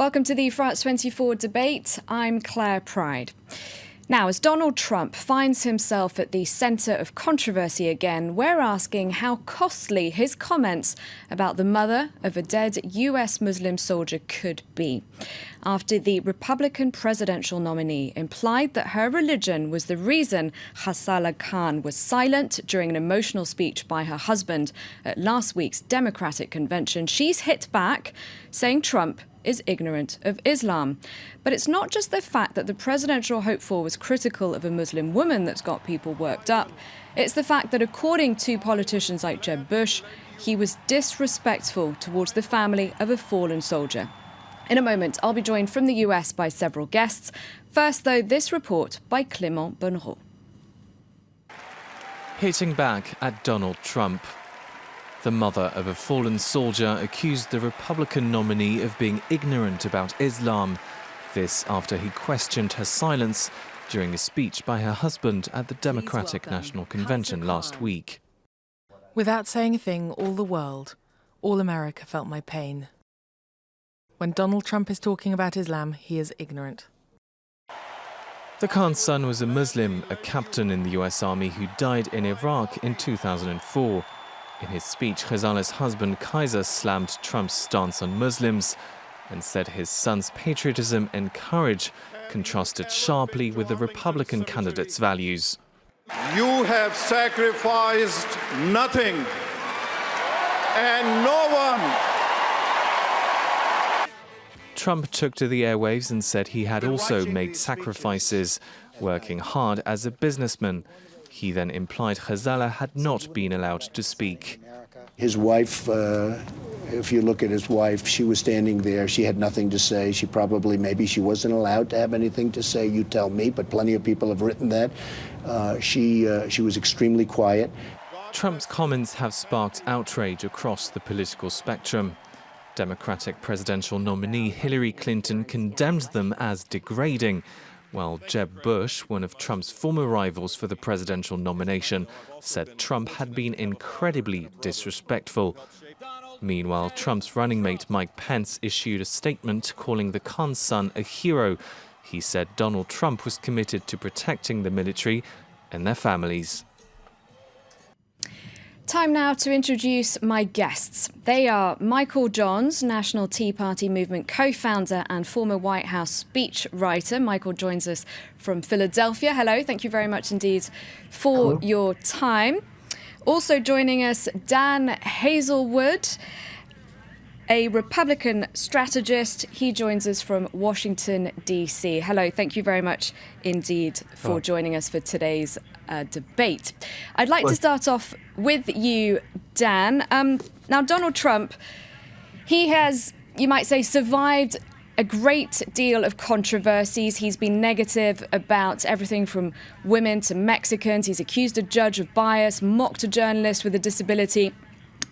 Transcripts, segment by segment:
Welcome to the France 24 debate. I'm Claire Pride. Now, as Donald Trump finds himself at the centre of controversy again, we're asking how costly his comments about the mother of a dead US Muslim soldier could be. After the Republican presidential nominee implied that her religion was the reason Hasala Khan was silent during an emotional speech by her husband at last week's Democratic convention, she's hit back, saying Trump is ignorant of Islam. But it's not just the fact that the presidential hopeful was critical of a Muslim woman that's got people worked up. It's the fact that, according to politicians like Jeb Bush, he was disrespectful towards the family of a fallen soldier. In a moment, I'll be joined from the US by several guests. First, though, this report by Clément Bonnereau. Hitting back at Donald Trump. The mother of a fallen soldier accused the Republican nominee of being ignorant about Islam. This after he questioned her silence during a speech by her husband at the Democratic National Convention last week. Without saying a thing, all the world, all America felt my pain. When Donald Trump is talking about Islam, he is ignorant. The Khan's son was a Muslim, a captain in the US Army who died in Iraq in 2004. In his speech, Ghazala's husband Kaiser slammed Trump's stance on Muslims and said his son's patriotism and courage contrasted sharply with the Republican candidate's values. You have sacrificed nothing and no one. Trump took to the airwaves and said he had also made sacrifices, working hard as a businessman. He then implied Ghazala had not been allowed to speak. His wife, if you look at his wife, she was standing there. She had nothing to say. Maybe she wasn't allowed to have anything to say. You tell me, but plenty of people have written that. She was extremely quiet. Trump's comments have sparked outrage across the political spectrum. Democratic presidential nominee Hillary Clinton condemned them as degrading, while Jeb Bush, one of Trump's former rivals for the presidential nomination, said Trump had been incredibly disrespectful. Meanwhile, Trump's running mate Mike Pence issued a statement calling the Khan's son a hero. He said Donald Trump was committed to protecting the military and their families. Time now to introduce my guests. They are Michael Johns, National Tea Party Movement co-founder and former White House speech writer. Michael joins us from Philadelphia. Hello, thank you very much indeed for your time. Also joining us, Dan Hazelwood, a Republican strategist. He joins us from Washington, D.C. Hello, thank you very much indeed for joining us for today's debate. I'd like to start off with you, Dan. Now, Donald Trump, he has, you might say, survived a great deal of controversies. He's been negative about everything from women to Mexicans. He's accused a judge of bias, mocked a journalist with a disability,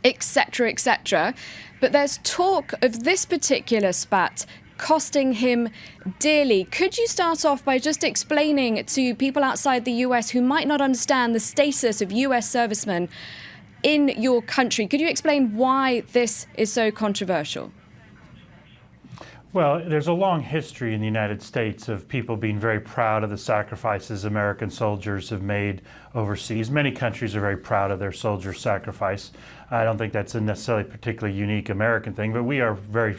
etc., etc. But there's talk of this particular spat costing him dearly. Could you start off by just explaining to people outside the US who might not understand the status of US servicemen in your country? Could you explain why this is so controversial? Well, there's a long history in the United States of people being very proud of the sacrifices American soldiers have made overseas. Many countries are very proud of their soldiers' sacrifice. I don't think that's a necessarily particularly unique American thing, but we are very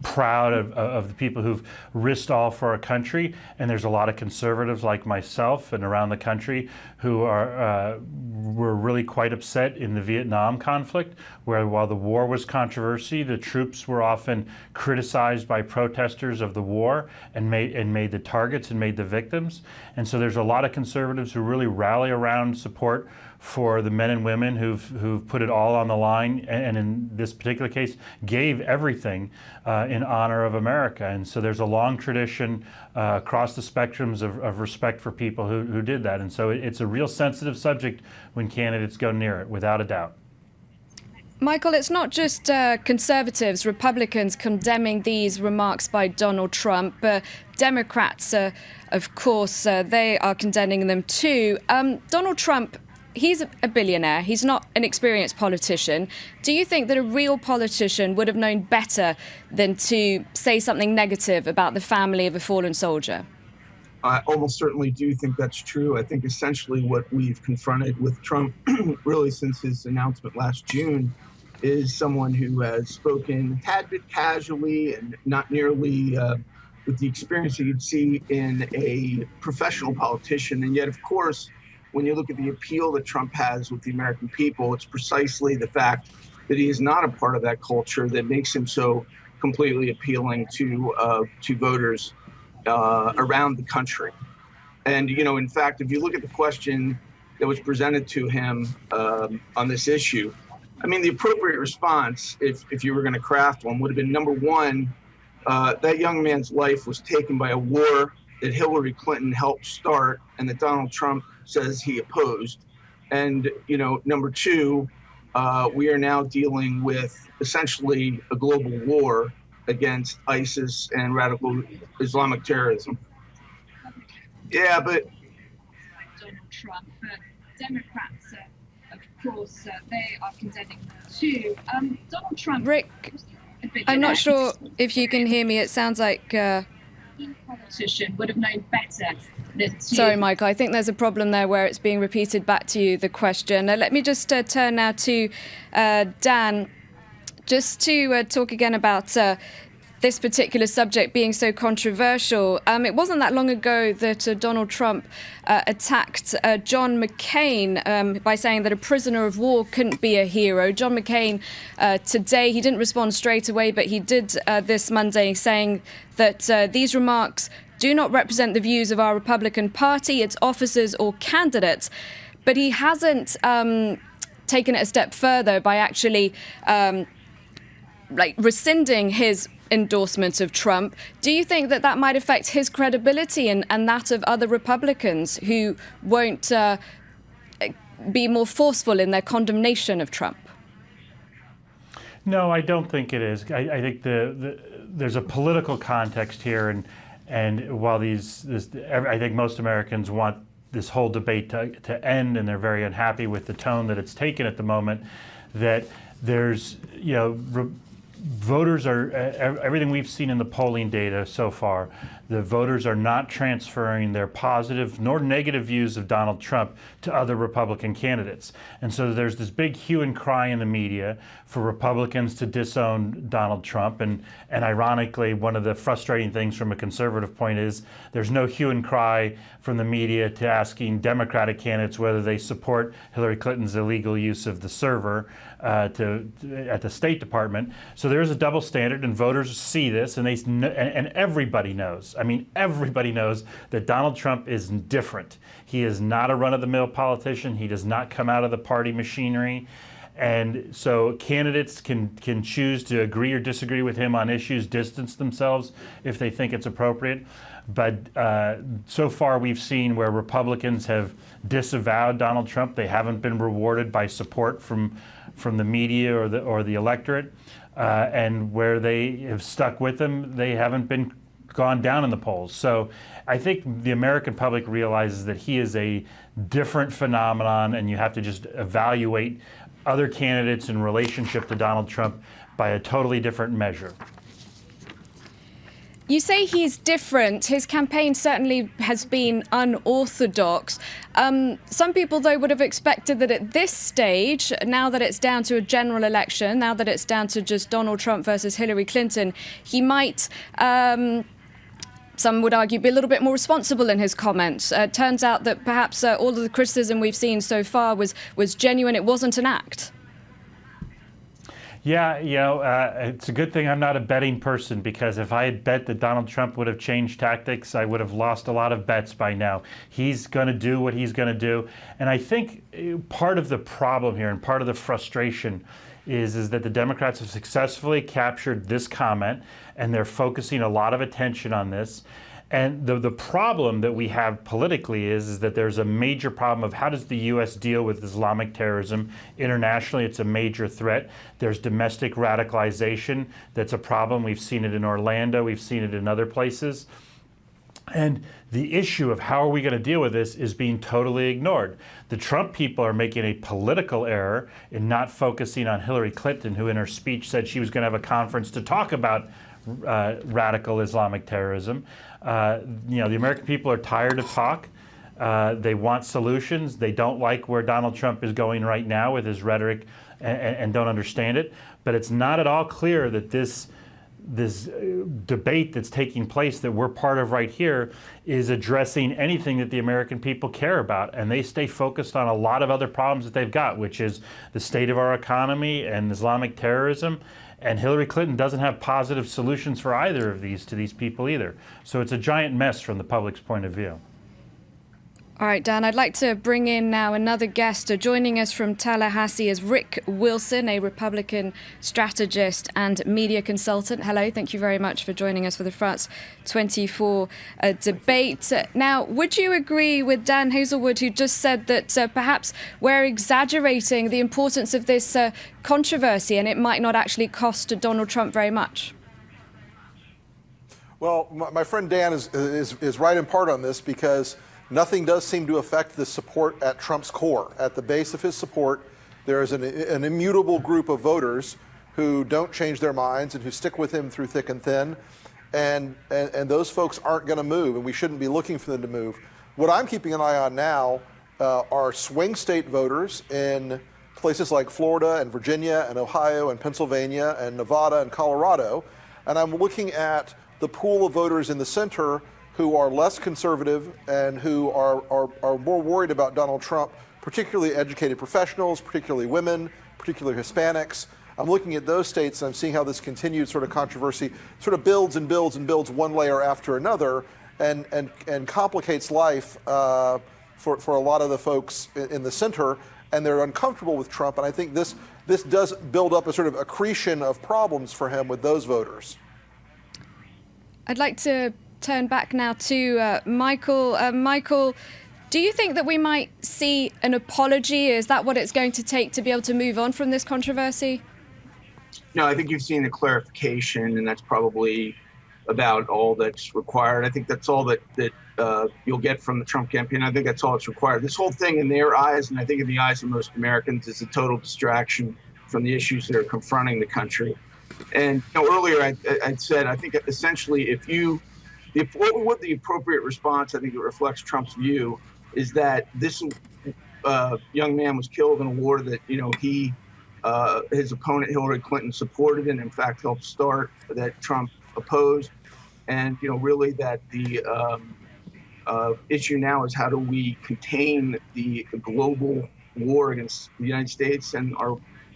proud of the people who've risked all for our country. And there's a lot of conservatives like myself and around the country who were really quite upset in the Vietnam conflict, where while the war was controversy, the troops were often criticized by protesters of the war and made the targets and made the victims. And so there's a lot of conservatives who really rally around support for the men and women who've put it all on the line, and in this particular case, gave everything in honor of America. And so there's a long tradition across the spectrums of respect for people who did that. And so it's a real sensitive subject when candidates go near it, without a doubt. Michael, it's not just conservatives, Republicans condemning these remarks by Donald Trump. Democrats, of course, they are condemning them too. Donald Trump, he's a billionaire. He's not an experienced politician. Do you think that a real politician would have known better than to say something negative about the family of a fallen soldier? I almost certainly do think that's true. I think essentially what we've confronted with Trump really since his announcement last June is someone who has spoken a tad bit casually and not nearly with the experience that you'd see in a professional politician. And yet, of course, when you look at the appeal that Trump has with the American people, it's precisely the fact that he is not a part of that culture that makes him so completely appealing to voters around the country. And, you know, in fact, if you look at the question that was presented to him on this issue, I mean, the appropriate response, if you were going to craft one, would have been, number one, that young man's life was taken by a war that Hillary Clinton helped start and that Donald Trump says he opposed. And, you know, number two, we are now dealing with essentially a global war against ISIS and radical Islamic terrorism. Yeah, but Donald Trump, but Democrats, of course, they are condemning them too. Donald Trump. Rick, I'm not sure if you can hear me. It sounds like. Politician would have known better than to. Sorry, Michael. I think there's a problem there where it's being repeated back to you, the question. Let me just turn now to Dan, just to talk again about this particular subject being so controversial. It wasn't that long ago that Donald Trump attacked John McCain by saying that a prisoner of war couldn't be a hero. John McCain today, he didn't respond straight away, but he did this Monday saying that these remarks do not represent the views of our Republican Party, its officers or candidates. But he hasn't taken it a step further by actually rescinding his endorsement of Trump. Do you think that that might affect his credibility and that of other Republicans who won't be more forceful in their condemnation of Trump? No, I don't think it is. I think there's a political context here, and while I think most Americans want this whole debate to end, and they're very unhappy with the tone that it's taken at the moment, that there's, you know, voters are, everything we've seen in the polling data so far, the voters are not transferring their positive nor negative views of Donald Trump to other Republican candidates. And so there's this big hue and cry in the media for Republicans to disown Donald Trump. And ironically, one of the frustrating things from a conservative point is there's no hue and cry from the media to asking Democratic candidates whether they support Hillary Clinton's illegal use of the server at the State Department. So there is a double standard, and voters see this, and and everybody knows. I mean, everybody knows that Donald Trump is different. He is not a run-of-the-mill politician. He does not come out of the party machinery. And so candidates can choose to agree or disagree with him on issues, distance themselves if they think it's appropriate. But so far we've seen where Republicans have disavowed Donald Trump. They haven't been rewarded by support from the media or the electorate. And where they have stuck with him, they haven't been gone down in the polls. So I think the American public realizes that he is a different phenomenon, and you have to just evaluate other candidates in relationship to Donald Trump by a totally different measure. You say he's different. His campaign certainly has been unorthodox. Some people, though, would have expected that at this stage, now that it's down to a general election, now that it's down to just Donald Trump versus Hillary Clinton, he might, some would argue, be a little bit more responsible in his comments. Turns out that perhaps all of the criticism we've seen so far was genuine. It wasn't an act. Yeah, you know, it's a good thing I'm not a betting person, because if I had bet that Donald Trump would have changed tactics, I would have lost a lot of bets by now. He's going to do what he's going to do. And I think part of the problem here and part of the frustration is that the Democrats have successfully captured this comment, and they're focusing a lot of attention on this. And the problem that we have politically is that there's a major problem of how does the U.S. deal with Islamic terrorism. Internationally, it's a major threat. There's domestic radicalization that's a problem. We've seen it in Orlando. We've seen it in other places. And the issue of how are we going to deal with this is being totally ignored. The Trump people are making a political error in not focusing on Hillary Clinton, who in her speech said she was going to have a conference to talk about radical Islamic terrorism. The American people are tired of talk. They want solutions. They don't like where Donald Trump is going right now with his rhetoric and don't understand it. But it's not at all clear that this debate that's taking place that we're part of right here is addressing anything that the American people care about. And they stay focused on a lot of other problems that they've got, which is the state of our economy and Islamic terrorism. And Hillary Clinton doesn't have positive solutions for either of these to these people either. So it's a giant mess from the public's point of view. All right, Dan, I'd like to bring in now another guest. Joining us from Tallahassee is Rick Wilson, a Republican strategist and media consultant. Hello, thank you very much for joining us for the France 24 debate. Now, would you agree with Dan Hazelwood, who just said that perhaps we're exaggerating the importance of this controversy and it might not actually cost Donald Trump very much? Well, my friend Dan is right in part on this, because nothing does seem to affect the support at Trump's core. At the base of his support, there is an immutable group of voters who don't change their minds and who stick with him through thick and thin. And those folks aren't going to move, and we shouldn't be looking for them to move. What I'm keeping an eye on now are swing state voters in places like Florida and Virginia and Ohio and Pennsylvania and Nevada and Colorado. And I'm looking at the pool of voters in the center who are less conservative and who are more worried about Donald Trump, particularly educated professionals, particularly women, particularly Hispanics. I'm looking at those states and I'm seeing how this continued sort of controversy sort of builds and builds and builds one layer after another and complicates life for a lot of the folks in the center, and they're uncomfortable with Trump. And I think this does build up a sort of accretion of problems for him with those voters. I'd like to turn back now to Michael. Michael, do you think that we might see an apology? Is that what it's going to take to be able to move on from this controversy? No, I think you've seen a clarification, and that's probably about all that's required. I think that's all that you'll get from the Trump campaign. I think that's all that's required. This whole thing in their eyes, and I think in the eyes of most Americans, is a total distraction from the issues that are confronting the country. And earlier I'd said, I think essentially what the appropriate response, I think it reflects Trump's view, is that this young man was killed in a war that, his opponent Hillary Clinton supported and in fact helped start, that Trump opposed. And, really that the issue now is how do we contain the global war against the United States and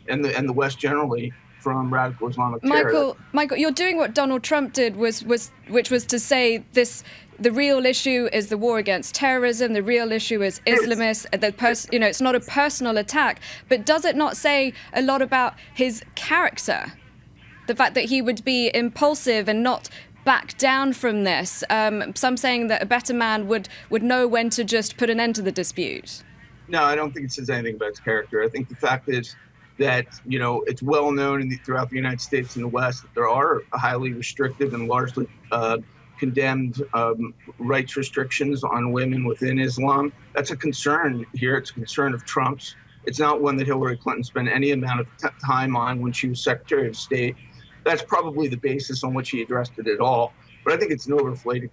the West generally from radical Islamic terror. Michael, you're doing what Donald Trump did, which was to say the real issue is the war against terrorism. The real issue is Islamists. It's not a personal attack. But does it not say a lot about his character? The fact that he would be impulsive and not back down from this. Some saying that a better man would know when to just put an end to the dispute. No, I don't think it says anything about his character. I think the fact is that, it's well known throughout the United States and the West that there are highly restrictive and largely condemned rights restrictions on women within Islam. That's a concern here. It's a concern of Trump's. It's not one that Hillary Clinton spent any amount of time on when she was Secretary of State. That's probably the basis on which he addressed it at all. But I think it's an overinflated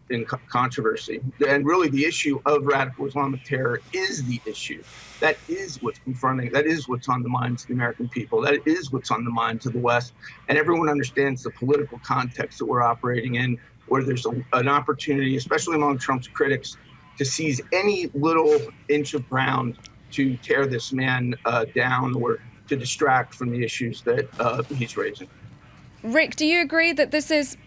controversy. And really the issue of radical Islamic terror is the issue. That is what's confronting. That is what's on the minds of the American people. That is what's on the minds of the West. And everyone understands the political context that we're operating in, where there's an opportunity, especially among Trump's critics, to seize any little inch of ground to tear this man down or to distract from the issues that he's raising. Rick, do you agree that this is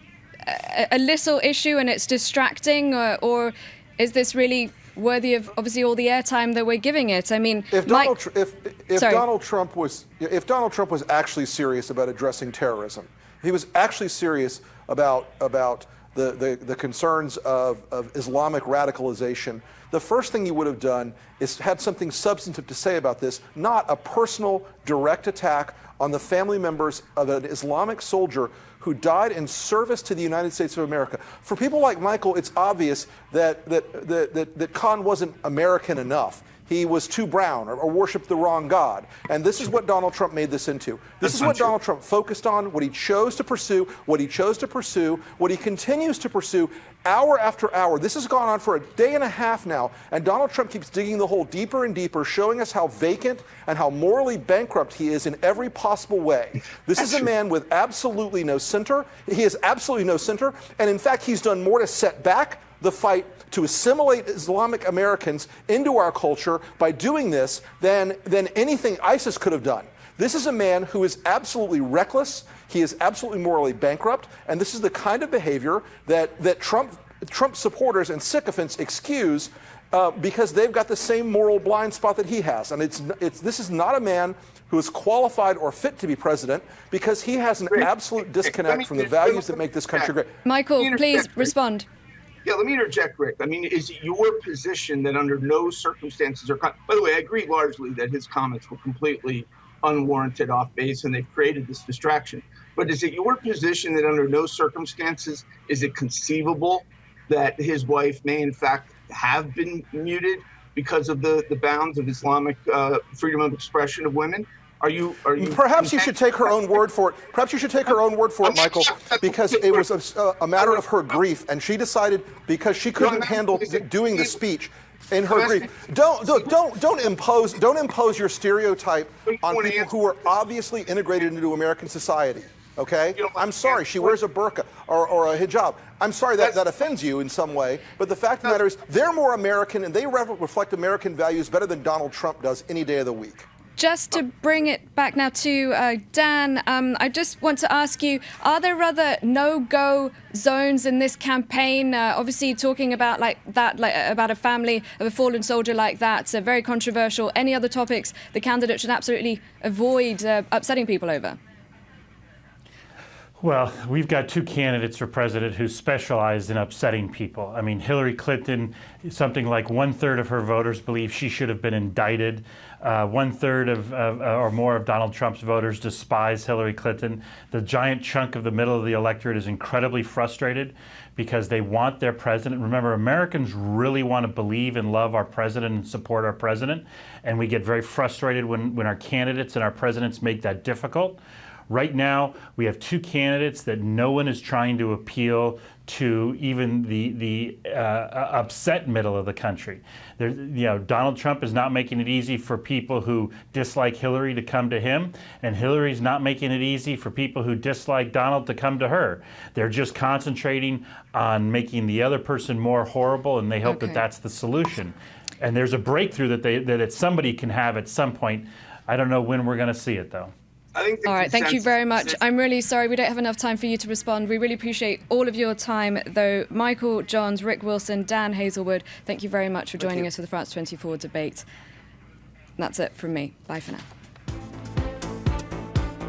a little issue and it's distracting, or is this really worthy of obviously all the airtime that we're giving it? I mean, if Donald Trump was actually serious about addressing terrorism, he was actually serious about the concerns of Islamic radicalization, the first thing he would have done is had something substantive to say about this, not a personal direct attack on the family members of an Islamic soldier who died in service to the United States of America. For people like Michael, it's obvious that Khan wasn't American enough. He was too brown or worshipped the wrong God. And this is what Donald Trump made this into. This is what Donald Trump focused on, what he chose to pursue, what he continues to pursue hour after hour. This has gone on for a day and a half now, and Donald Trump keeps digging the hole deeper and deeper, showing us how vacant and how morally bankrupt he is in every possible way. This is a man with absolutely no center. He has absolutely no center, and in fact, he's done more to set back the fight to assimilate Islamic Americans into our culture by doing this than anything ISIS could have done. This is a man who is absolutely reckless. He is absolutely morally bankrupt, and this is the kind of behavior that Trump supporters and sycophants excuse because they've got the same moral blind spot that he has. And this is not a man who is qualified or fit to be president because he has an absolute disconnect from the values that make this country great. Michael, please respond. Yeah, let me interject, Rick. I mean, is it your position that under no circumstances by the way, I agree largely that his comments were completely unwarranted, off base, and they've created this distraction. But is it your position that under no circumstances is it conceivable that his wife may in fact have been muted because of the bounds of Islamic freedom of expression of women? Are you? Perhaps you should take her own word for it. Perhaps you should take her own word for it, Michael, because it was a matter of her grief, and she decided because she couldn't handle doing the speech in her grief. Don't impose your stereotype on people who are obviously integrated into American society. Okay? I'm sorry, she wears a burqa or a hijab. I'm sorry that offends you in some way, but the fact of the matter is they're more American and they reflect American values better than Donald Trump does any day of the week. Just to bring it back now to Dan, I just want to ask you, are there other no-go zones in this campaign? Obviously talking about about a family of a fallen soldier like that, very controversial. Any other topics the candidate should absolutely avoid upsetting people over? Well, we've got two candidates for president who specialize in upsetting people. I mean, Hillary Clinton, something like 1/3 of her voters believe she should have been indicted. 1/3 or more of Donald Trump's voters despise Hillary Clinton. The giant chunk of the middle of the electorate is incredibly frustrated because they want their president. Remember, Americans really want to believe and love our president and support our president, and we get very frustrated when our candidates and our presidents make that difficult. Right now, we have two candidates that no one is trying to appeal to, even the upset middle of the country. Donald Trump is not making it easy for people who dislike Hillary to come to him, and Hillary's not making it easy for people who dislike Donald to come to her. They're just concentrating on making the other person more horrible, and they hope that that's the solution. And there's a breakthrough that somebody can have at some point. I don't know when we're going to see it, though. All right, thank you very much. I'm really sorry we don't have enough time for you to respond. We really appreciate all of your time, though. Michael Johns, Rick Wilson, Dan Hazelwood, thank you very much for joining us for the France 24 debate. That's it from me. Bye for now.